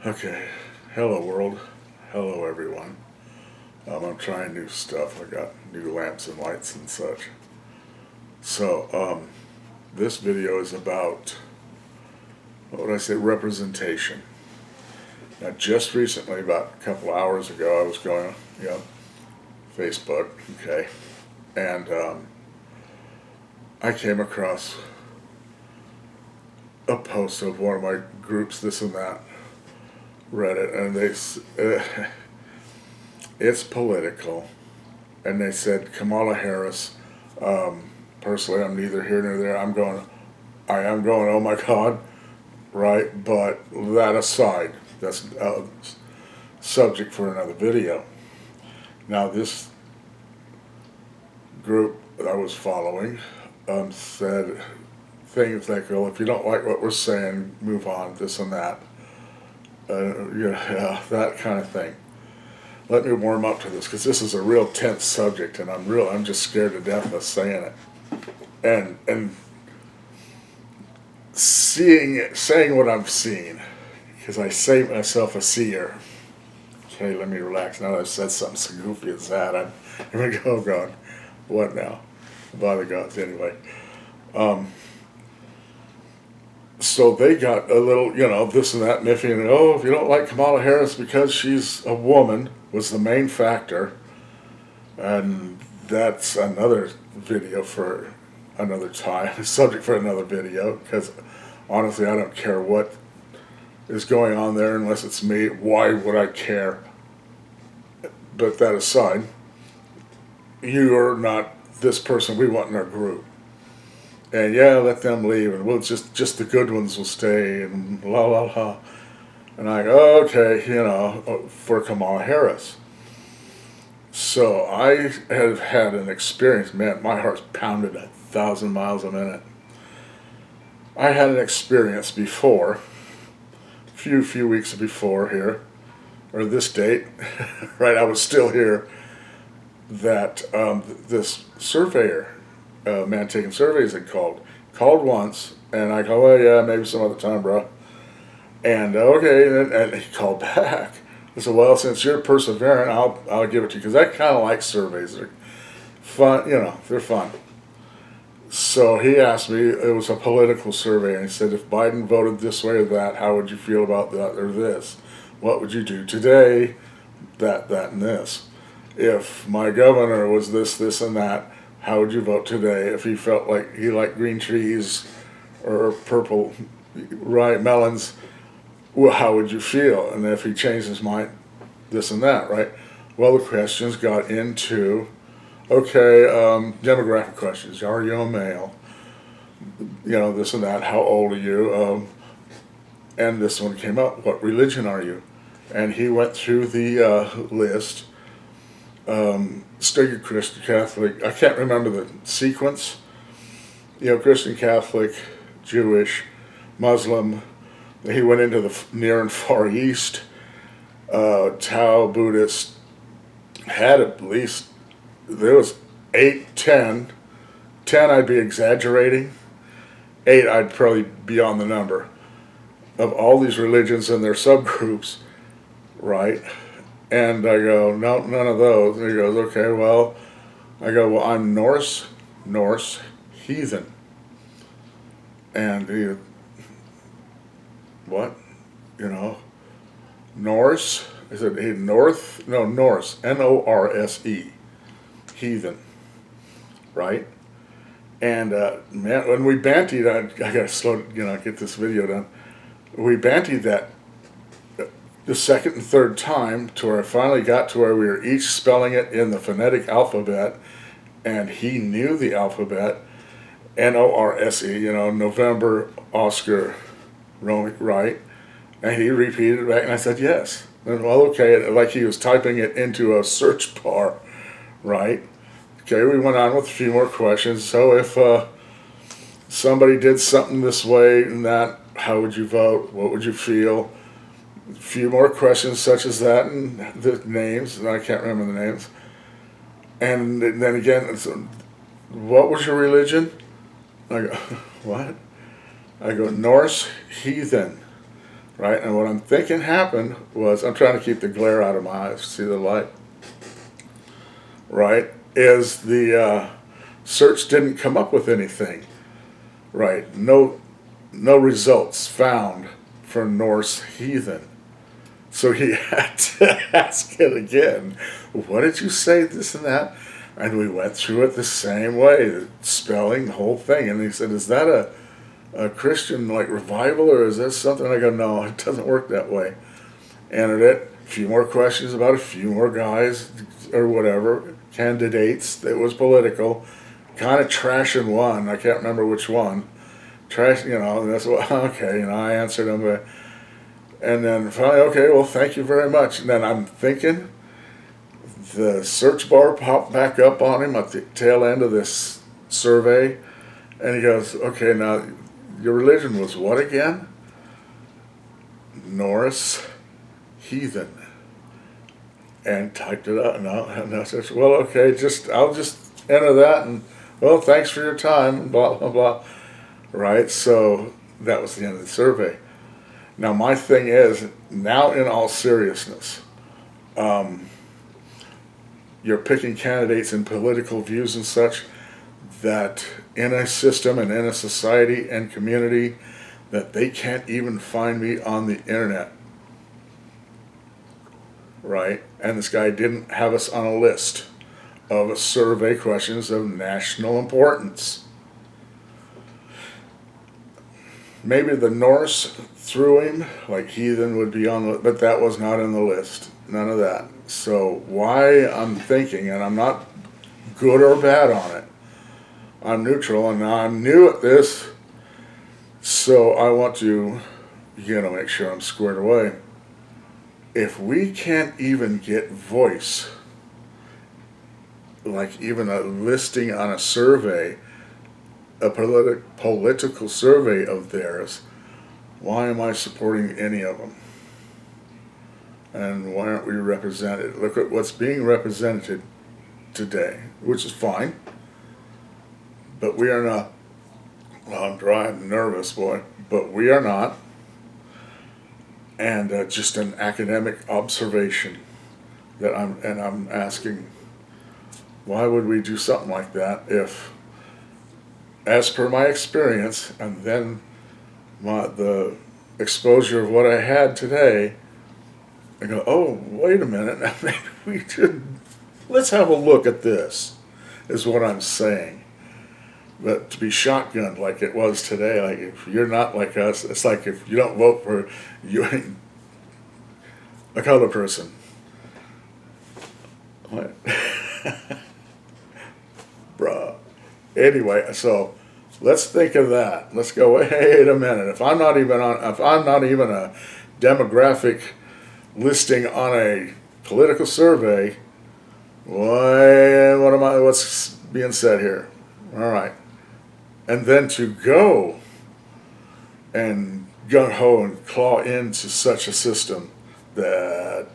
Okay, hello world, hello everyone. I'm trying new stuff. I got new lamps and lights and such. So, this video is about, what would I say, representation. Now, just recently, about a couple hours ago, I was going, Facebook, okay, and I came across a post of one of my groups, this and that, Reddit, and it's political, and they said Kamala Harris. Personally, I'm neither here nor there. I am going. Oh my God, right? But that aside, that's a subject for another video. Now, this group that I was following said things like, "Well, if you don't like what we're saying, move on. This and that." That kind of thing. Let me warm up to this because this is a real tense subject, and I'm just scared to death of saying it, and saying what I'm seeing, because I say myself a seer. Okay, let me relax. Now that I've said something so goofy as that, I'm gonna go, oh God, what now? By the gods, anyway. So they got a little, this and that, miffy, and if you don't like Kamala Harris because she's a woman, was the main factor. And that's another video for another time, a subject for another video, because honestly, I don't care what is going on there unless it's me. Why would I care? But that aside, you are not this person we want in our group. And let them leave, and we'll just the good ones will stay, and la la la. And I go, okay, for Kamala Harris. So I have had an experience, man, my heart's pounded 1,000 miles a minute. I had an experience before, a few weeks before here, or this date, right, I was still here, that this surveyor, man taking surveys, had called once, and I go, maybe some other time, bro. And okay, and he called back. I said, well, since you're persevering, I'll give it to you, because I kind of like surveys. They're fun, they're fun. So he asked me, it was a political survey, and he said, if Biden voted this way or that, how would you feel about that or this? What would you do today? That, and this. If my governor was this, and that, how would you vote today? If he felt like he liked green trees or purple, right, melons, well, how would you feel? And if he changed his mind, this and that, right? Well, the questions got into, okay, demographic questions. Are you a male? This and that. How old are you? And this one came up. What religion are you? And he went through the list. Still Christian, Catholic. I can't remember the sequence. Christian, Catholic, Jewish, Muslim. He went into the Near and Far East. Tao, Buddhist. Had at least, there was 8, 10. 10 I'd be exaggerating. 8 I'd probably be on the number. Of all these religions and their subgroups, right? And I go, no, none of those. And he goes, okay, well, I go, well, I'm Norse, heathen. And he, what? Norse? I said, hey, Norse, Norse, heathen, right? And, man, when we bantied, I gotta slow, get this video done. We bantied that the second and third time to where I finally got to where we were each spelling it in the phonetic alphabet, and he knew the alphabet, Norse, November, Oscar, Roman, right? And he repeated it back, and I said, yes. And well, okay, like he was typing it into a search bar, right? Okay, we went on with a few more questions. So if somebody did something this way and that, how would you vote? What would you feel? A few more questions such as that, and the names, and I can't remember the names. And then again, what was your religion? I go, what? I go, Norse heathen, right? And what I'm thinking happened was, I'm trying to keep the glare out of my eyes, see the light, right? Is the search didn't come up with anything, right? No results found for Norse heathen. So he had to ask it again. What did you say, this and that? And we went through it the same way, the spelling, the whole thing. And he said, is that a Christian like revival, or is that something? I go, no, it doesn't work that way. Entered it, a few more questions about a few more guys or whatever, candidates. It was political, kind of trashing one. I can't remember which one. Trash, and that's what, okay, I answered them, and then finally, okay, well, thank you very much. And then I'm thinking, the search bar popped back up on him at the tail end of this survey, and he goes, okay, now, your religion was what again? Norse heathen. And typed it out, and I said, well, okay, I'll just enter that, and, well, thanks for your time, blah, blah, blah. Right, so that was the end of the survey. Now my thing is, now in all seriousness, you're picking candidates and political views and such, that in a system and in a society and community, that they can't even find me on the internet. Right, and this guy didn't have us on a list of survey questions of national importance. Maybe the Norse threw him, like heathen would be on the, but that was not in the list. None of that. So why I'm thinking, and I'm not good or bad on it, I'm neutral, and I'm new at this, so I want to, make sure I'm squared away. If we can't even get voice, like even a listing on a survey, a political survey of theirs, why am I supporting any of them? And why aren't we represented? Look at what's being represented today, which is fine, but we are not. Well, I'm dry, I'm nervous, boy, but we are not. And just an academic observation that I'm asking, why would we do something like that if, as per my experience, and then the exposure of what I had today, I go, oh, wait a minute, now maybe we should, let's have a look at this, is what I'm saying. But to be shotgunned like it was today, like if you're not like us, it's like if you don't vote for, you ain't a color person. What? Bruh. Anyway, so let's think of that. Let's go, wait a minute. If I'm not even a demographic listing on a political survey, what's being said here? All right. And then to go and gung-ho and claw into such a system that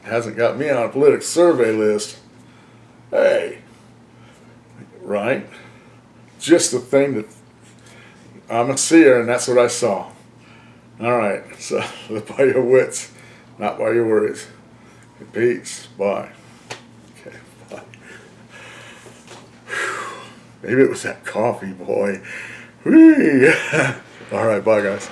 hasn't got me on a political survey list, hey, right? Just the thing that I'm a seer, and that's what I saw. All right, so live by your wits, not by your worries. Peace. Bye. Okay, bye. Maybe it was that coffee, boy. Whee! All right, bye, guys.